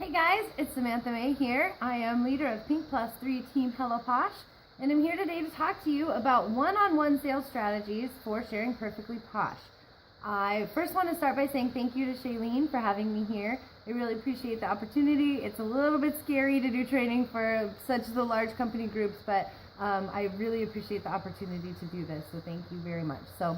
Hey guys, it's Samantha May here. I am leader of Pink Plus 3 Team Hello Posh, and I'm here today to talk to you about one-on-one sales strategies for sharing Perfectly Posh. I first want to start by saying thank you to Shaleen for having me here. I really appreciate the opportunity. It's a little bit scary to do training for such the large company groups, but I really appreciate the opportunity to do this, so thank you very much. So,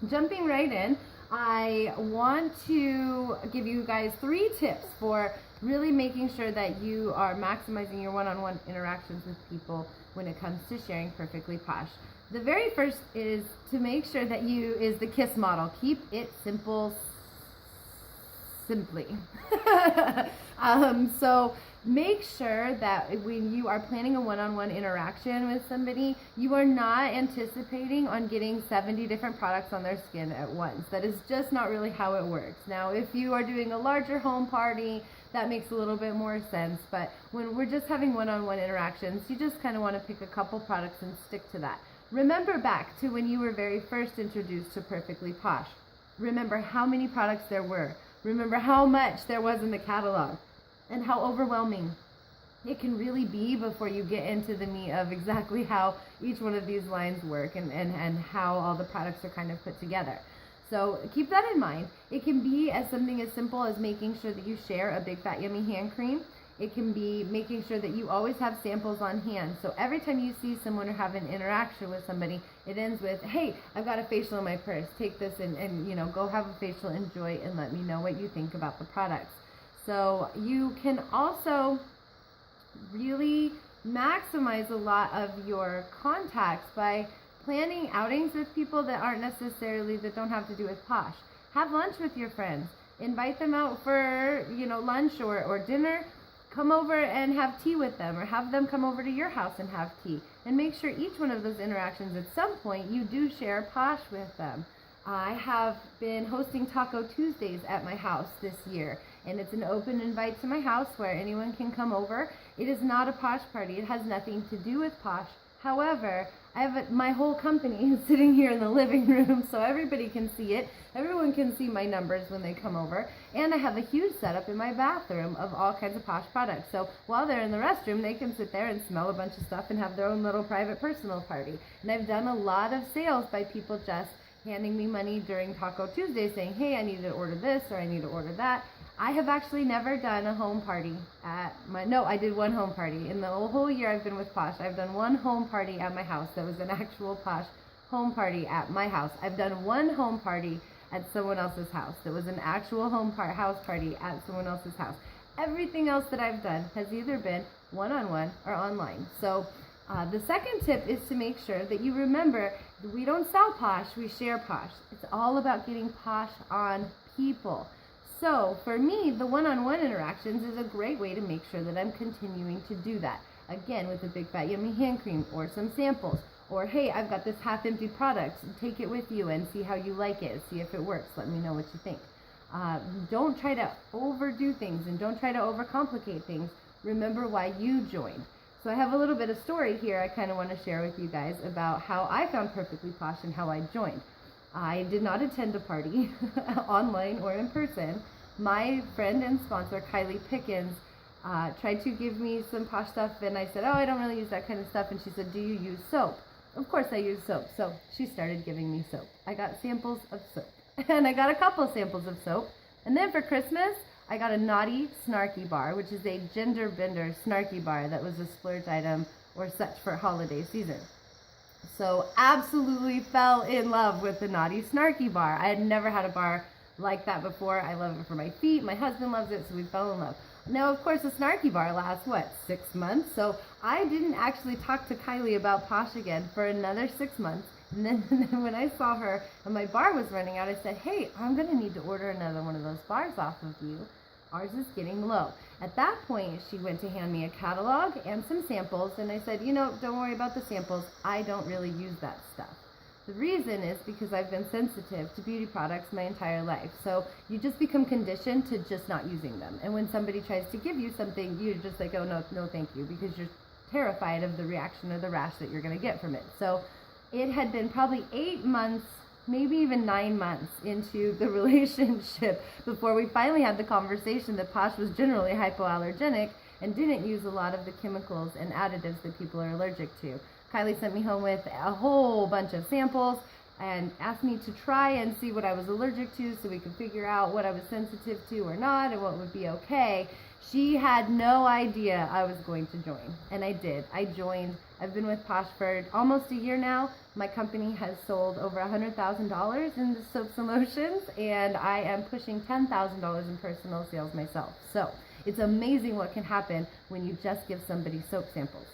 jumping right in, I want to give you guys 3 tips for really making sure that you are maximizing your one-on-one interactions with people when it comes to sharing Perfectly Posh. The very first is to make sure that is the KISS model. Keep it simple, simply. So make sure that when you are planning a one-on-one interaction with somebody, you are not anticipating on getting 70 different products on their skin at once. That is just not really how it works. Now, if you are doing a larger home party, that makes a little bit more sense, but when we're just having one-on-one interactions, you just kind of want to pick a couple products and stick to that. Remember back to when you were very first introduced to Perfectly Posh. Remember how many products there were. Remember how much there was in the catalog and how overwhelming it can really be before you get into the meat of exactly how each one of these lines work and how all the products are kind of put together. So keep that in mind. It can be something as simple as making sure that you share a big fat yummy hand cream. It can be making sure that you always have samples on hand. So every time you see someone or have an interaction with somebody, it ends with, hey, I've got a facial in my purse. Take this and go have a facial, enjoy, and let me know what you think about the products. So you can also really maximize a lot of your contacts by planning outings with people that don't have to do with Posh. Have lunch with your friends. Invite them out for, lunch or dinner. Come over and have tea with them, or have them come over to your house and have tea. And make sure each one of those interactions at some point you do share Posh with them. I have been hosting Taco Tuesdays at my house this year, and it's an open invite to my house where anyone can come over. It is not a Posh party. It has nothing to do with Posh. However, I have my whole company sitting here in the living room so everybody can see it. Everyone can see my numbers when they come over. And I have a huge setup in my bathroom of all kinds of Posh products. So while they're in the restroom, they can sit there and smell a bunch of stuff and have their own little private personal party. And I've done a lot of sales by people just handing me money during Taco Tuesday saying, hey, I need to order this or I need to order that. I have actually never done a home party I did one home party. In the whole year I've been with Posh, I've done one home party at my house that was an actual Posh home party at my house. I've done one home party at someone else's house that was an actual house party at someone else's house. Everything else that I've done has either been one-on-one or online. So the second tip is to make sure that you remember we don't sell Posh, we share Posh. It's all about getting Posh on people. So for me, the one-on-one interactions is a great way to make sure that I'm continuing to do that. Again, with a big fat yummy hand cream or some samples. Or, hey, I've got this half-empty product. Take it with you and see how you like it. See if it works. Let me know what you think. Don't try to overdo things and don't try to overcomplicate things. Remember why you joined. So I have a little bit of story here I kind of want to share with you guys about how I found Perfectly Posh and how I joined. I did not attend a party, online or in person. My friend and sponsor, Kylie Pickens, tried to give me some Posh stuff, and I said, oh, I don't really use that kind of stuff. And she said, do you use soap? Of course I use soap. So she started giving me soap. I got samples of soap, and I got a couple samples of soap. And then for Christmas, I got a naughty snarky bar, which is a gender bender snarky bar that was a splurge item or such for holiday season. So absolutely fell in love with the naughty snarky bar. I had never had a bar like that before. I love it for my feet. My husband loves it, so we fell in love. Now, of course, the snarky bar lasts, 6 months? So I didn't actually talk to Kylie about Posh again for another 6 months. And then when I saw her and my bar was running out, I said, hey, I'm going to need to order another one of those bars off of you. Ours is getting low. At that point, she went to hand me a catalog and some samples, and I said, don't worry about the samples. I don't really use that stuff. The reason is because I've been sensitive to beauty products my entire life. So you just become conditioned to just not using them. And when somebody tries to give you something, you're just like, oh, no, thank you, because you're terrified of the reaction or the rash that you're going to get from it. So it had been probably 8 months maybe even 9 months into the relationship before we finally had the conversation that Posh was generally hypoallergenic and didn't use a lot of the chemicals and additives that people are allergic to. Kylie sent me home with a whole bunch of samples and asked me to try and see what I was allergic to so we could figure out what I was sensitive to or not and what would be okay. She had no idea I was going to join, and I did. I joined. I've been with Posh for almost a year now. My company has sold over $100,000 in the soaps and lotions, and I am pushing $10,000 in personal sales myself. So it's amazing what can happen when you just give somebody soap samples.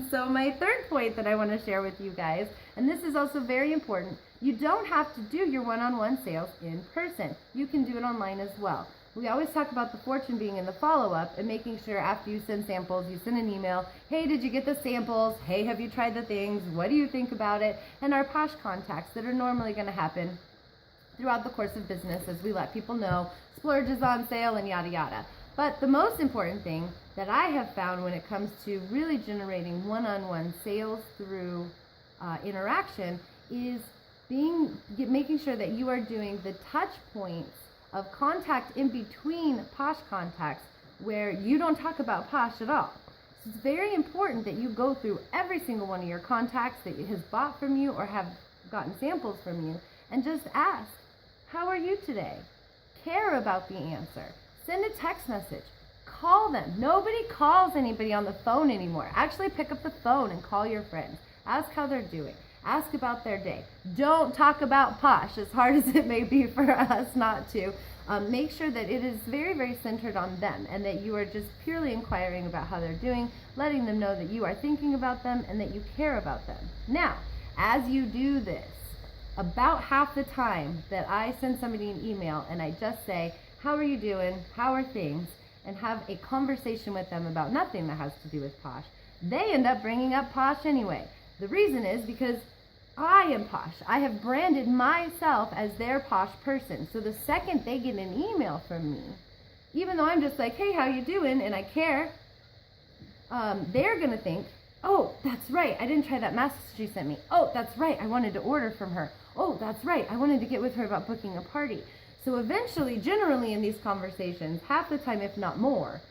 So my third point that I want to share with you guys, and this is also very important, you don't have to do your one-on-one sales in person. You can do it online as well. We always talk about the fortune being in the follow-up and making sure after you send samples, you send an email, hey, did you get the samples? Hey, have you tried the things? What do you think about it? And our Posh contacts that are normally going to happen throughout the course of business as we let people know splurge is on sale and yada yada. But the most important thing that I have found when it comes to really generating one-on-one sales through interaction is making sure that you are doing the touch points of contact in between Posh contacts where you don't talk about Posh at all. So it's very important that you go through every single one of your contacts that has bought from you or have gotten samples from you and just ask, how are you today? Care about the answer. Send a text message. Call them. Nobody calls anybody on the phone anymore. Actually pick up the phone and call your friends. Ask how they're doing. Ask about their day. Don't talk about Posh, as hard as it may be for us not to. Make sure that it is very, very centered on them and that you are just purely inquiring about how they're doing, letting them know that you are thinking about them and that you care about them. Now, as you do this, about half the time that I send somebody an email and I just say, how are you doing? How are things? And have a conversation with them about nothing that has to do with Posh, they end up bringing up Posh anyway. The reason is because I am Posh. I have branded myself as their Posh person. So the second they get an email from me, even though I'm just like, hey, how you doing? And I care, they're going to think, oh, that's right. I didn't try that mask she sent me. Oh, that's right. I wanted to order from her. Oh, that's right. I wanted to get with her about booking a party. So eventually, generally in these conversations, half the time, if not more,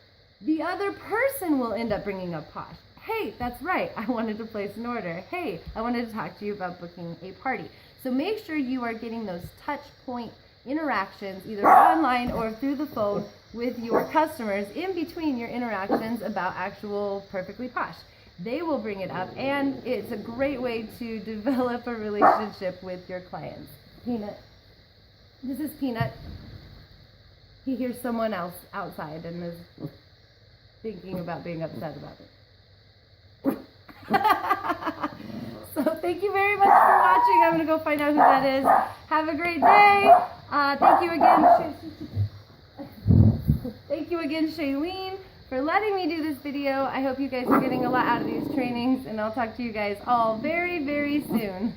the other person will end up bringing up Posh. Hey, that's right, I wanted to place an order. Hey, I wanted to talk to you about booking a party. So make sure you are getting those touch point interactions, either online or through the phone, with your customers in between your interactions about actual Perfectly Posh. They will bring it up, and it's a great way to develop a relationship with your clients. Peanut. This is Peanut. He hears someone else outside and is thinking about being upset about it. So thank you very much for watching. I'm going to go find out who that is. Have a great day. Thank you again. Thank you again, Shaleen, for letting me do this video. I hope you guys are getting a lot out of these trainings, and I'll talk to you guys all very, very soon.